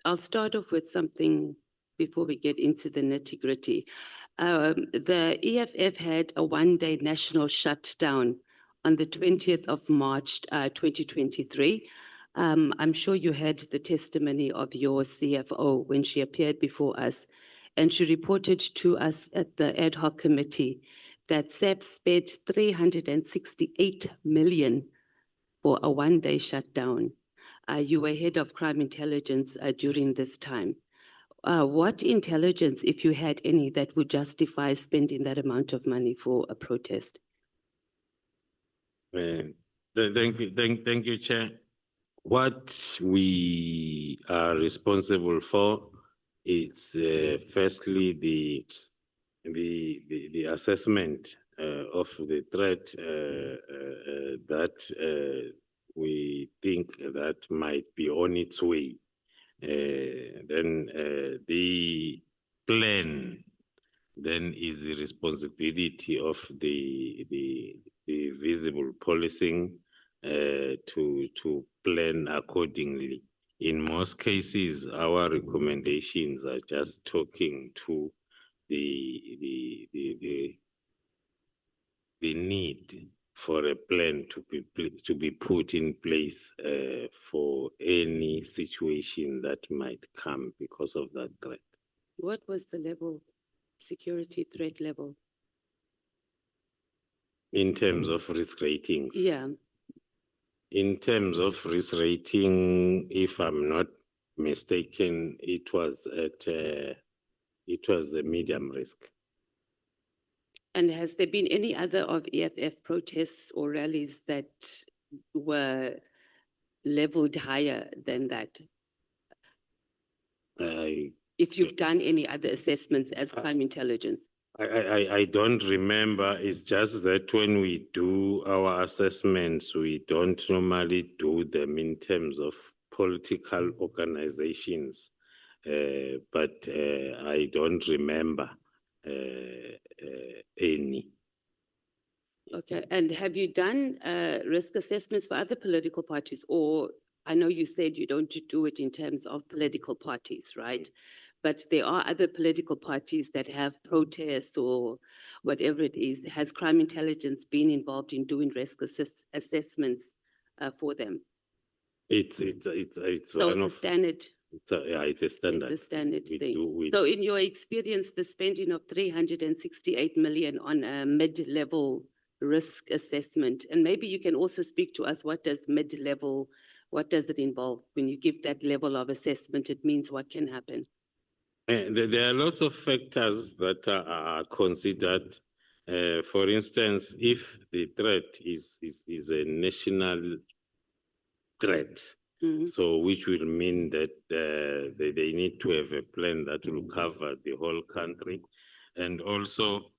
I'll start off with something before we get into the nitty-gritty. The EFF had a one-day national shutdown on the 20th of March, 2023. I'm sure you heard the testimony of your CFO when she appeared before us, and she reported to us at the ad hoc committee that SAP spent 368 million for a one-day shutdown. You were head of crime intelligence during this time. What intelligence, if you had any, that would justify spending that amount of money for a protest? Thank you, Chair. What we are responsible for is firstly the assessment of the threat that we think that might be on its way. Then the plan then is the responsibility of the visible policing to plan accordingly. In most cases, our recommendations are just talking to the need for a plan to be put in place for any situation that might come because of that threat. What was the level, security threat level? In terms of risk ratings? Yeah. In terms of risk rating, if I'm not mistaken, it was a medium risk. And has there been any other of EFF protests or rallies that were leveled higher than that? If you've done any other assessments as crime intelligence? I don't remember. It's just that when we do our assessments, we don't normally do them in terms of political organizations. But I don't remember any. Okay, and have you done risk assessments for other political parties? Or I know you said you don't do it in terms of political parties, right? But there are other political parties that have protests or whatever it is. Has crime intelligence been involved in doing risk assessments for them? It's so one of standard. It's a standard. It's a standard thing. So in your experience, the spending of 368 million on a mid-level risk assessment, and maybe you can also speak to us, what does mid-level, what does it involve? When you give that level of assessment, it means what can happen? There are lots of factors that are considered. For instance, if the threat is a national threat, so which will mean that they need to have a plan that will cover the whole country. And also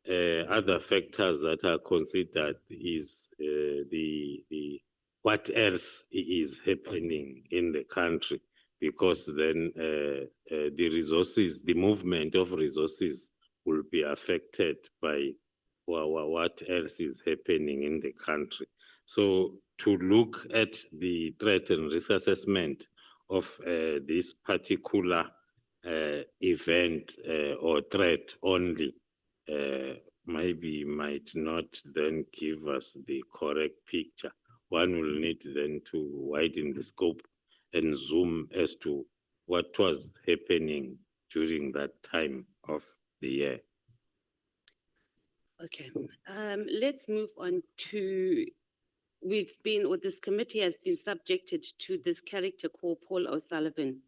other factors that are considered is what else is happening in the country, because then the resources, the movement of resources will be affected by what else is happening in the country. So to look at the threat and risk assessment of this particular event or threat only maybe might not then give us the correct picture. One will need then to widen the scope and zoom as to what was happening during that time of the year. Okay, let's move on to, this committee has been subjected to this character called Paul O'Sullivan.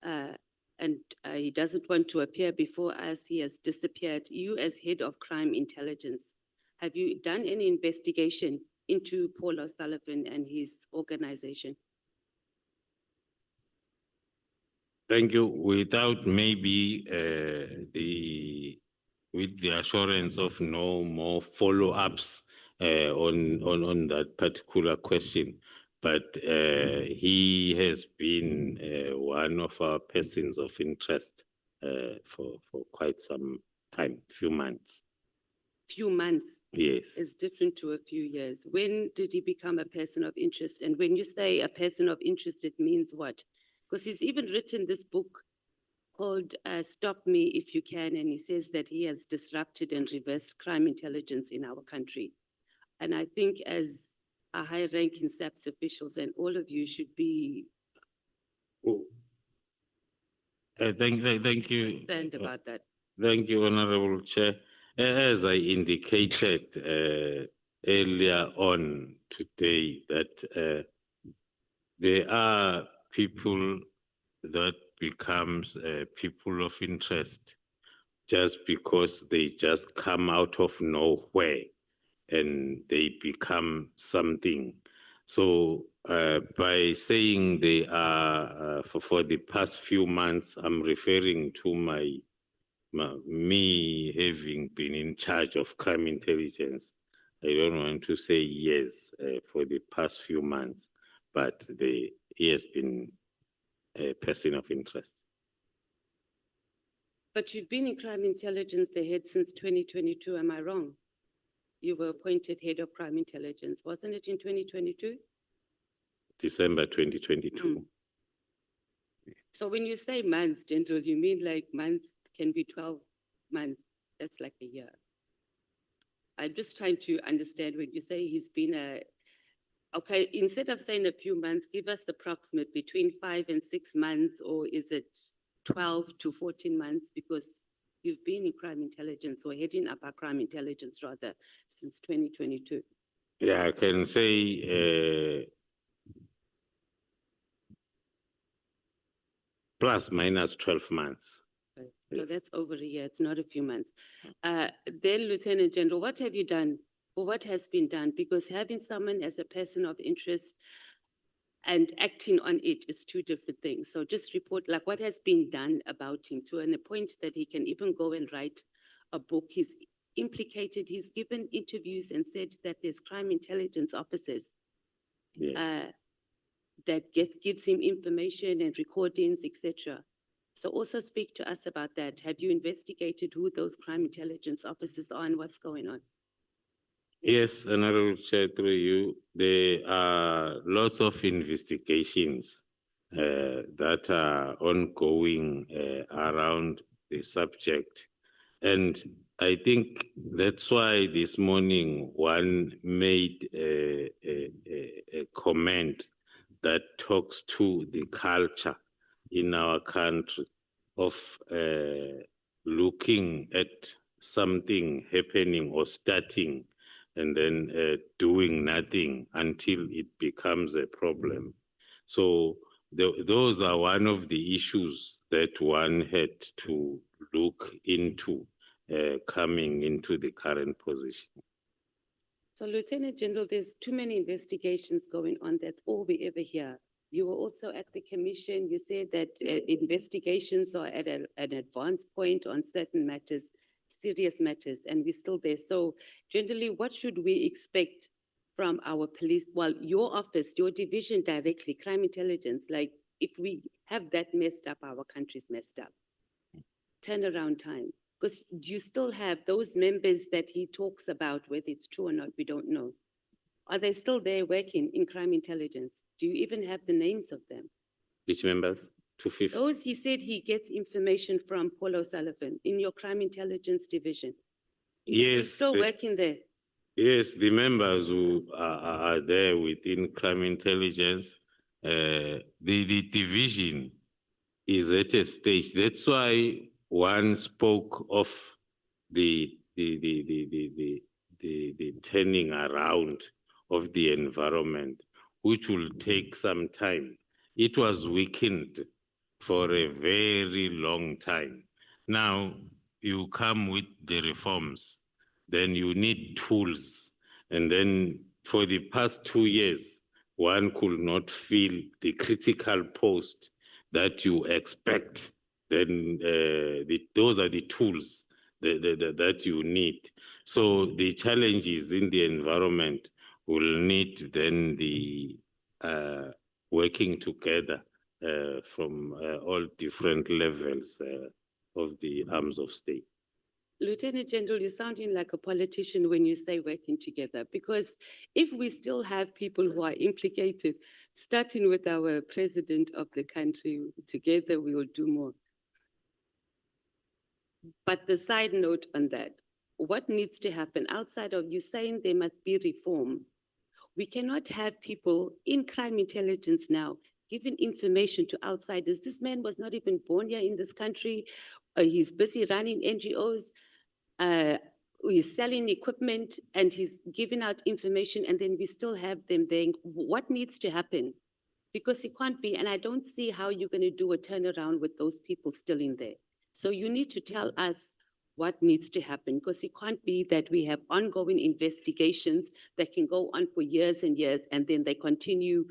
And he doesn't want to appear before us. He has disappeared. You as head of crime intelligence, have you done any investigation into Paul O'Sullivan and his organization? Thank you. Without maybe with the assurance of no more follow-ups on that particular question, but he has been one of our persons of interest for quite some time, few months. Few months? Yes. is different to a few years. When did he become a person of interest? And when you say a person of interest, it means what? Because he's even written this book called Stop Me If You Can, and he says that he has disrupted and reversed crime intelligence in our country. And I think as a high-ranking SAPS officials, and all of you should be Oh. Thank you. concerned about that. Thank you, Honorable Chair. As I indicated earlier on today, that there are people that becomes people of interest just because they just come out of nowhere and they become something. So by saying they are, for the past few months, I'm referring to me having been in charge of crime intelligence. I don't want to say yes for the past few months, but he has been a person of interest. But you've been in crime intelligence, the head, since 2022, am I wrong? You were appointed head of crime intelligence, wasn't it in 2022? December 2022. So when you say months, General, you mean like months can be 12 months. That's like a year. I'm just trying to understand when you say he's been okay, instead of saying a few months, give us approximate between 5 and 6 months, or is it 12 to 14 months? Because you've been in crime intelligence, or heading up our crime intelligence rather, since 2022. Yeah, I can say plus minus 12 months. Okay. So that's over a year, it's not a few months. Then, Lieutenant General, what have you done, or what has been done? Because having someone as a person of interest and acting on it is two different things. So just report like what has been done about him to a point that he can even go and write a book. He's implicated, he's given interviews and said that there's crime intelligence officers that gives him information and recordings, etc. So also speak to us about that. Have you investigated who those crime intelligence officers are and what's going on? Yes, Honorable Chair, through you, there are lots of investigations that are ongoing around the subject. And I think that's why this morning one made a comment that talks to the culture in our country of looking at something happening or starting and then doing nothing until it becomes a problem. So those are one of the issues that one had to look into coming into the current position. So, Lieutenant General, there's too many investigations going on. That's all we ever hear. You were also at the commission. You said that investigations are at an advanced point on certain matters, serious matters, and we're still there. So, generally, what should we expect from our police? Well, your office, your division directly, crime intelligence, like if we have that messed up, our country's messed up. Turnaround time. Because you still have those members that he talks about, whether it's true or not, we don't know. Are they still there working in crime intelligence? Do you even have the names of them? Which members? 250. Those he said he gets information from Paul O'Sullivan in your crime intelligence division. Yes. Still working there. Yes, the members who are there within crime intelligence, the division is at a stage. That's why one spoke of the turning around of the environment, which will take some time. It was weakened for a very long time. Now you come with the reforms, then you need tools. And then for the past 2 years, one could not fill the critical post that you expect. Then those are the tools that you need. So the challenges in the environment will need then the working together from all different levels of the arms of state. Lieutenant General, you're sounding like a politician when you say working together, because if we still have people who are implicated, starting with our president of the country, together we will do more. But the side note on that, what needs to happen outside of you saying there must be reform? We cannot have people in crime intelligence now giving information to outsiders. This man was not even born here in this country. He's busy running NGOs. He's selling equipment and he's giving out information, and then we still have them there. What needs to happen? Because it can't be, and I don't see how you're going to do a turnaround with those people still in there. So you need to tell us what needs to happen, because it can't be that we have ongoing investigations that can go on for years and years, and then they continue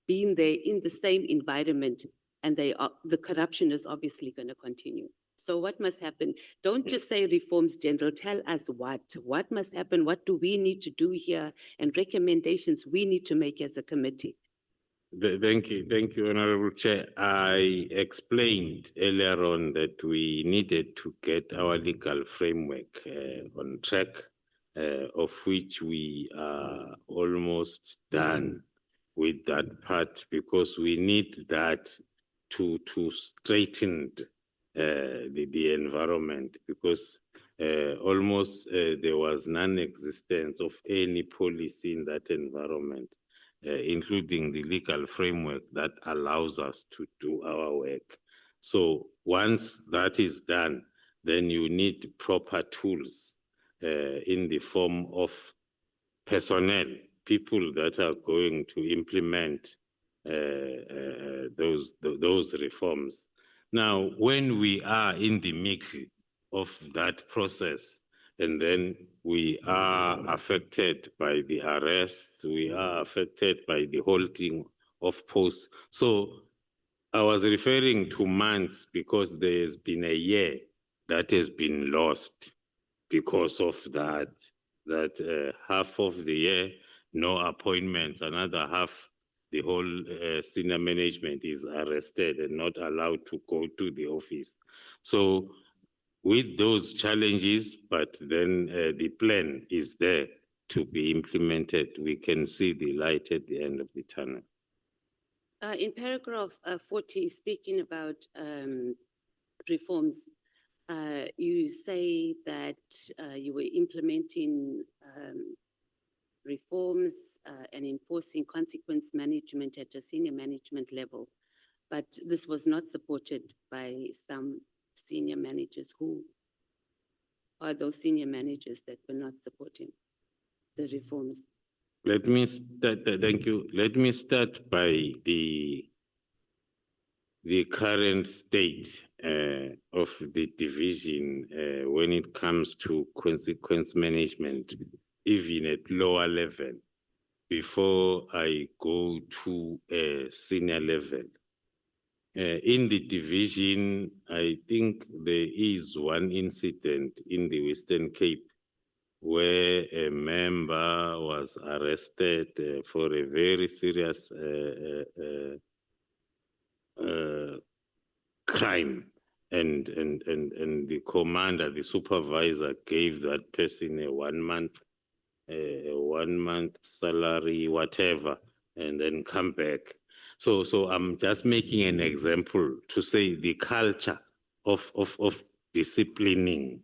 being there in the same environment, and the corruption is obviously going to continue. So what must happen? Don't just say reforms, General. Tell us what must happen. What do we need to do here, and recommendations we need to make as a committee. Thank you, Honorable Chair. I explained earlier on that we needed to get our legal framework on track, of which we are almost done with that part, because we need that to straighten the environment, because almost there was non-existence of any policy in that environment. Including the legal framework that allows us to do our work. So once that is done, then you need proper tools in the form of personnel, people that are going to implement those reforms. Now, when we are in the middle of that process, and then we are affected by the arrests, we are affected by the holding of posts. So I was referring to months because there's been a year that has been lost because of that half of the year, no appointments, another half, the whole senior management is arrested and not allowed to go to the office. So with those challenges, but then the plan is there to be implemented. We can see the light at the end of the tunnel. In paragraph 40, speaking about reforms, you say that you were implementing reforms and enforcing consequence management at a senior management level, but this was not supported by some senior managers. Who are those senior managers that were not supporting the reforms? Let me start, thank you. Let me start by the current state of the division when it comes to consequence management, even at lower level, before I go to a senior level. In the division, I think there is one incident in the Western Cape where a member was arrested for a very serious crime, and the commander, the supervisor, gave that person a 1 month salary, whatever, and then come back. So I'm just making an example to say the culture of disciplining.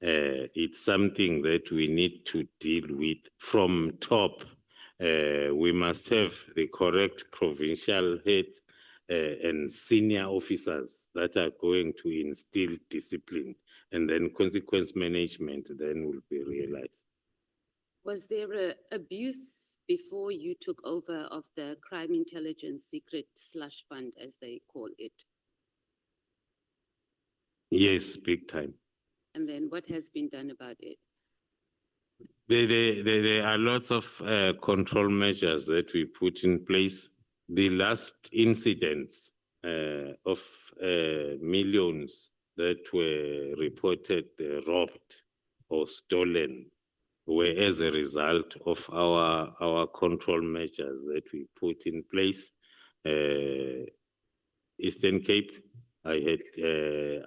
It's something that we need to deal with from top. We must have the correct provincial head and senior officers that are going to instill discipline, and then consequence management then will be realized. Was there an abuse before you took over of the crime intelligence secret slush fund, as they call it? Yes, big time. And then what has been done about it? There are lots of control measures that we put in place. The last incidents of millions that were reported robbed or stolen were as a result of our control measures that we put in place. Eastern Cape, I had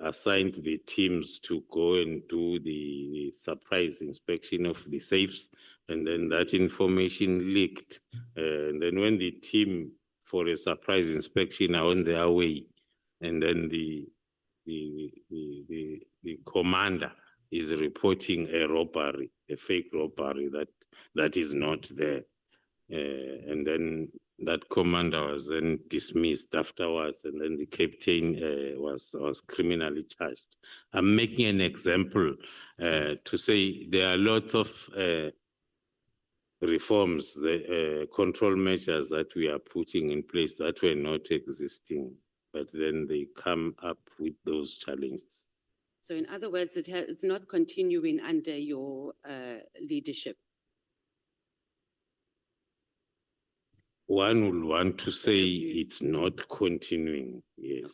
assigned the teams to go and do the surprise inspection of the safes, and then that information leaked. And then when the team for a surprise inspection are on their way, and then the commander is reporting a robbery, a fake robbery that is not there. And then that commander was then dismissed afterwards, and then the captain was criminally charged. I'm making an example to say there are lots of reforms, the control measures that we are putting in place that were not existing, but then they come up with those challenges. So in other words, it's not continuing under your leadership. One would want to say it's not continuing, yes. Okay.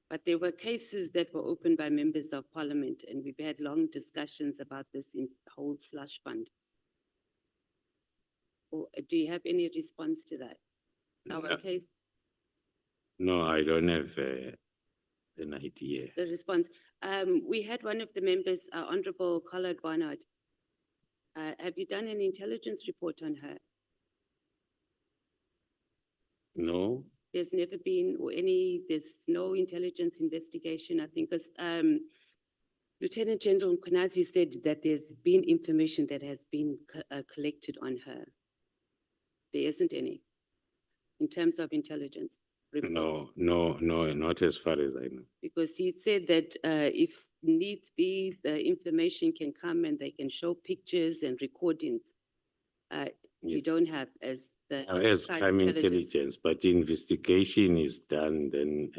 But there were cases that were opened by members of parliament, and we've had long discussions about this in whole slush fund. Or do you have any response to that? Our case? No, I don't have an idea. The response. We had one of the members, Honorable Collard Barnard. Have you done an intelligence report on her? No. There's never been there's no intelligence investigation. I think Lieutenant General Mkhwanazi said that there's been information that has been collected on her. There isn't any in terms of intelligence report. No, not as far as I know. Because he said that if needs be, the information can come and they can show pictures and recordings. You don't have as crime intelligence, but investigation is done then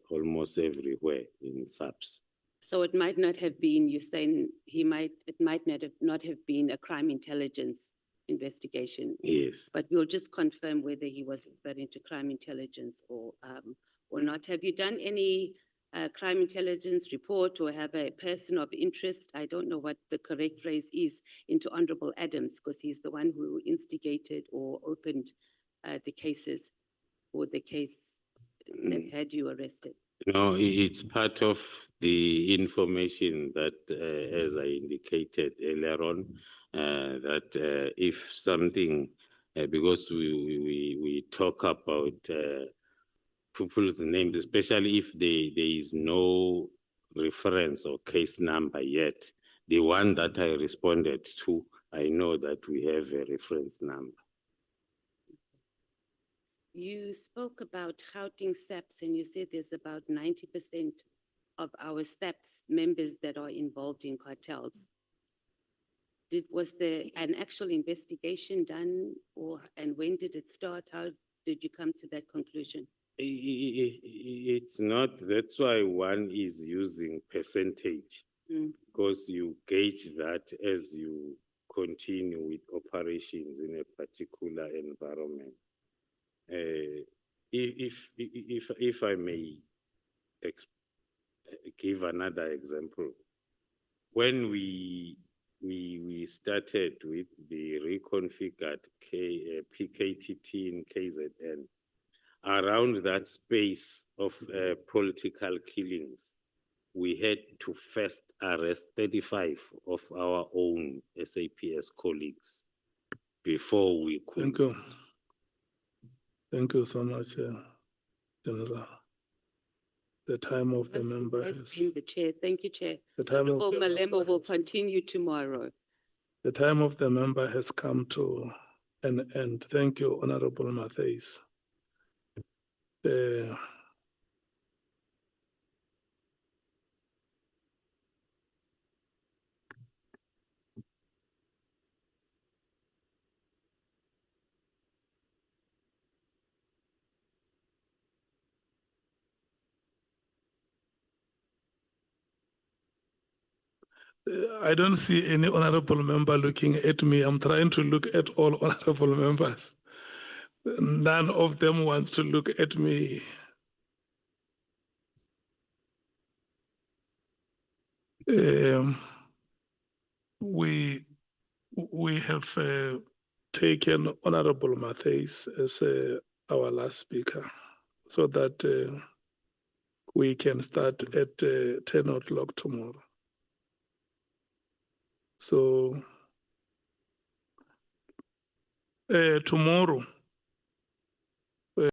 almost everywhere in SAPS. So it might not have been, you're saying it might not have been a crime intelligence investigation. Yes. But we'll just confirm whether he was referring to crime intelligence or not. Have you done any crime intelligence report or have a person of interest, I don't know what the correct phrase is, into Honorable Adams, because he's the one who instigated or opened the cases or the case that had you arrested? No, it's part of the information that, as I indicated earlier on, that if something, because we talk about people's names, especially if there is no reference or case number yet. The one that I responded to, I know that we have a reference number. You spoke about Gauteng SAPS and you said there's about 90% of our SAPS members that are involved in cartels. Was there an actual investigation done and when did it start? How did you come to that conclusion? It's not, that's why one is using percentage, because you gauge that as you continue with operations in a particular environment. If I may give another example, when we started with the reconfigured PKTT in KZN, around that space of political killings, we had to first arrest 35 of our own SAPS colleagues before we could. Thank you. Thank you so much, General. The time of the member has... The chair. Thank you, Chair. The time of the Malema will continue tomorrow. The time of the member has come to an end. Thank you, Honorable Mathys. I don't see any honorable member looking at me. I'm trying to look at all honorable members. None of them wants to look at me. We have taken Honorable Mathys as our last speaker, so that we can start at 10 o'clock tomorrow. So tomorrow,